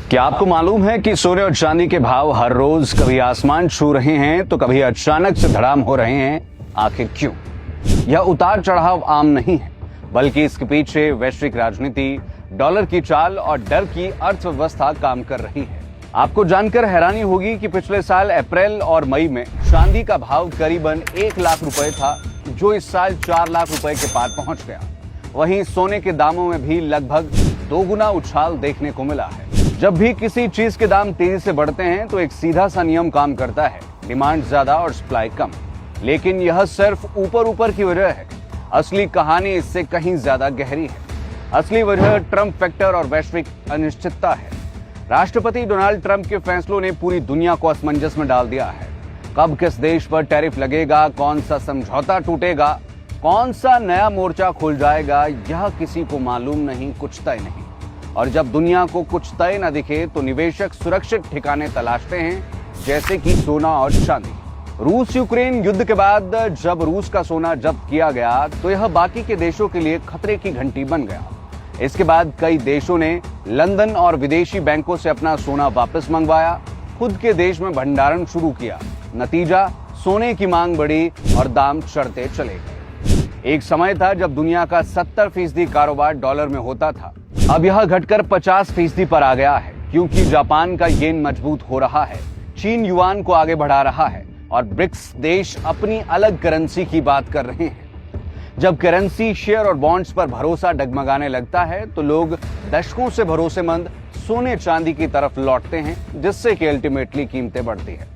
क्या आपको मालूम है कि सोने और चांदी के भाव हर रोज कभी आसमान छू रहे हैं तो कभी अचानक से धड़ाम हो रहे हैं? आखिर क्यों? यह उतार चढ़ाव आम नहीं है, बल्कि इसके पीछे वैश्विक राजनीति, डॉलर की चाल और डर की अर्थव्यवस्था काम कर रही है। आपको जानकर हैरानी होगी कि पिछले साल अप्रैल और मई में चांदी का भाव करीबन 1 लाख रुपए था, जो इस साल 4 लाख रुपए के पार पहुंच गया। वहीं सोने के दामों में भी लगभग 2 गुना उछाल देखने को मिला है। जब भी किसी चीज के दाम तेजी से बढ़ते हैं तो एक सीधा सा नियम काम करता है, डिमांड ज्यादा और सप्लाई कम। लेकिन यह सिर्फ ऊपर ऊपर की वजह है, असली कहानी इससे कहीं ज्यादा गहरी है। असली वजह ट्रंप फैक्टर और वैश्विक अनिश्चितता है। राष्ट्रपति डोनाल्ड ट्रंप के फैसलों ने पूरी दुनिया को असमंजस में डाल दिया है। कब किस देश पर टैरिफ लगेगा, कौन सा समझौता टूटेगा, कौन सा नया मोर्चा खुल जाएगा, यह किसी को मालूम नहीं, कुछ तय नहीं। और जब दुनिया को कुछ तय न दिखे तो निवेशक सुरक्षित ठिकाने तलाशते हैं, जैसे कि सोना और चांदी। रूस यूक्रेन युद्ध के बाद जब रूस का सोना जब्त किया गया तो यह बाकी के देशों के लिए खतरे की घंटी बन गया। इसके बाद कई देशों ने लंदन और विदेशी बैंकों से अपना सोना वापस मंगवाया, खुद के देश में भंडारण शुरू किया। नतीजा, सोने की मांग बढ़ी और दाम चढ़ते चले गए। एक समय था जब दुनिया का 70% कारोबार डॉलर में होता था। अब यह घटकर 50% पर आ गया है, क्योंकि जापान का येन मजबूत हो रहा है, चीन युआन को आगे बढ़ा रहा है और ब्रिक्स देश अपनी अलग करेंसी की बात कर रहे हैं। जब करेंसी, शेयर और बॉन्ड्स पर भरोसा डगमगाने लगता है तो लोग दशकों से भरोसेमंद सोने चांदी की तरफ लौटते हैं, जिससे कि अल्टीमेटली कीमतें बढ़ती है।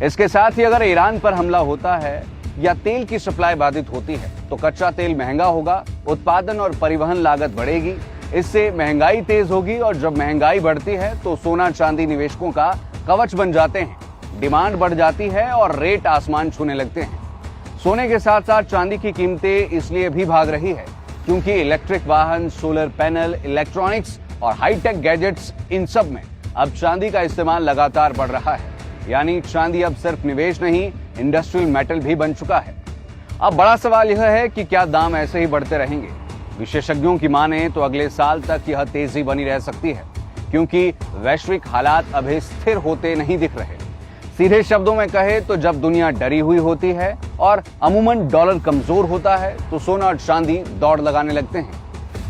इसके साथ ही अगर ईरान पर हमला होता है या तेल की सप्लाई बाधित होती है तो कच्चा तेल महंगा होगा, उत्पादन और परिवहन लागत बढ़ेगी, इससे महंगाई तेज होगी और जब महंगाई बढ़ती है तो सोना चांदी निवेशकों का कवच बन जाते हैं। डिमांड बढ़ जाती है और रेट आसमान छूने लगते हैं। सोने के साथ साथ चांदी की कीमतें इसलिए भी भाग रही है क्योंकि इलेक्ट्रिक वाहन, सोलर पैनल, इलेक्ट्रॉनिक्स और हाईटेक गैजेट्स, इन सब में अब चांदी का इस्तेमाल लगातार बढ़ रहा है। यानी चांदी अब सिर्फ निवेश नहीं, इंडस्ट्रियल मेटल भी बन चुका है। अब बड़ा सवाल यह है कि क्या दाम ऐसे ही बढ़ते रहेंगे? विशेषज्ञों की माने तो अगले साल तक यह तेजी बनी रह सकती है, क्योंकि वैश्विक हालात अभी स्थिर होते नहीं दिख रहे। सीधे शब्दों में कहे तो जब दुनिया डरी हुई होती है और अमूमन डॉलर कमजोर होता है तो सोना और चांदी दौड़ लगाने लगते हैं।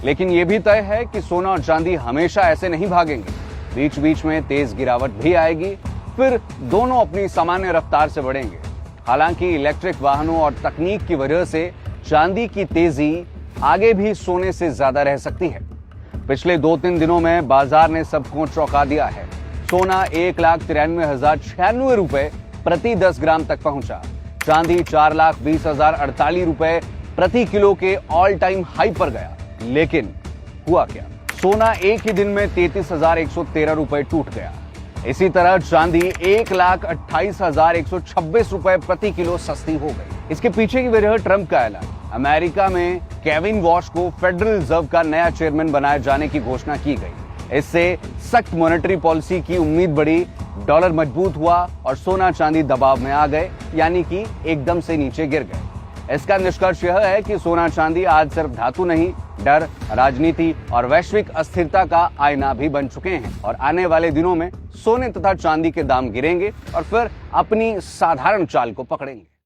लेकिन यह भी तय है कि सोना और चांदी हमेशा ऐसे नहीं भागेंगे। बीच बीच में तेज गिरावट भी आएगी, फिर दोनों अपनी सामान्य रफ्तार से बढ़ेंगे। हालांकि इलेक्ट्रिक वाहनों और तकनीक की वजह से चांदी की तेजी आगे भी सोने से ज्यादा रह सकती है। पिछले 2-3 दिनों में बाजार ने सबको चौंका दिया है। सोना 1,93,096 रुपए प्रति 10 ग्राम तक पहुंचा। चांदी 4,20,048 रुपए प्रति किलो के ऑल टाइम हाई पर गया। लेकिन हुआ क्या? सोना एक ही दिन में 33,113 रुपए टूट गया। इसी तरह चांदी 1,28,126 रुपए प्रति किलो सस्ती हो गई। इसके पीछे की वजह ट्रंप का ऐलान। अमेरिका में केविन वॉश को फेडरल रिजर्व का नया चेयरमैन बनाए जाने की घोषणा की गई। इससे सख्त मॉनेटरी पॉलिसी की उम्मीद बढ़ी, डॉलर मजबूत हुआ और सोना चांदी दबाव में आ गए, यानी कि एकदम से नीचे गिर गए। इसका निष्कर्ष यह है कि सोना चांदी आज सिर्फ धातु नहीं, डर, राजनीति और वैश्विक अस्थिरता का आईना भी बन चुके हैं। और आने वाले दिनों में सोने तथा चांदी के दाम गिरेंगे और फिर अपनी साधारण चाल को पकड़ेंगे।